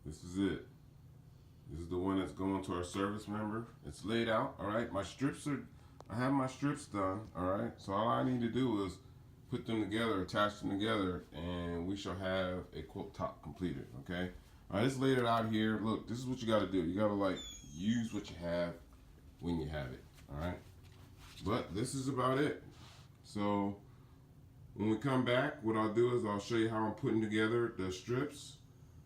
This is it. This is the one that's going to our service member. It's laid out, all right? I have my strips done, all right? So all I need to do is put them together, attach them together, and we shall have a quilt top completed, okay? All right, just laid it out here. Look, this is what you gotta do. You gotta like use what you have when you have it, all right? But this is about it. So when we come back, what I'll do is I'll show you how I'm putting together the strips,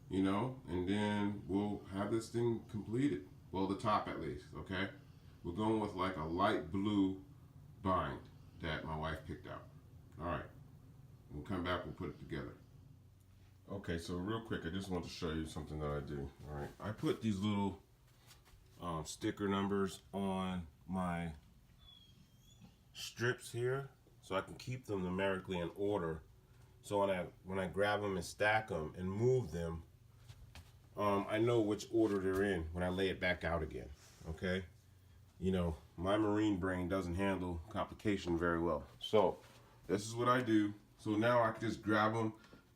you know, and then we'll have this thing completed. Well, the top at least, okay? We're going with like a light blue bind that my wife picked out. All right, we'll come back, we'll put it together. Okay, so real quick, I just want to show you something that I do. All right, I put these little sticker numbers on my strips here so I can keep them numerically in order. So when I grab them and stack them and move them, I know which order they're in when I lay it back out again, okay? You know, my marine brain doesn't handle complication very well. So this is what I do. So now I can just grab them,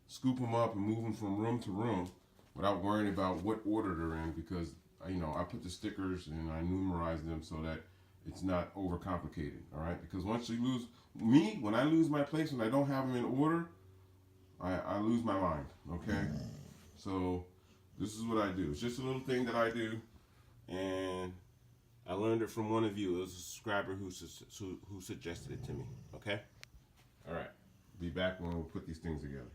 scoop them up, and move them from room to room without worrying about what order they're in, because, you know, I put the stickers and I numerize them so that it's not overcomplicated, all right? Because once you lose, when I lose my place, when I don't have them in order, I lose my mind, okay? So this is what I do. It's just a little thing that I do, and I learned it from one of you. It was a subscriber who suggested it to me, okay? All right, be back when we put these things together.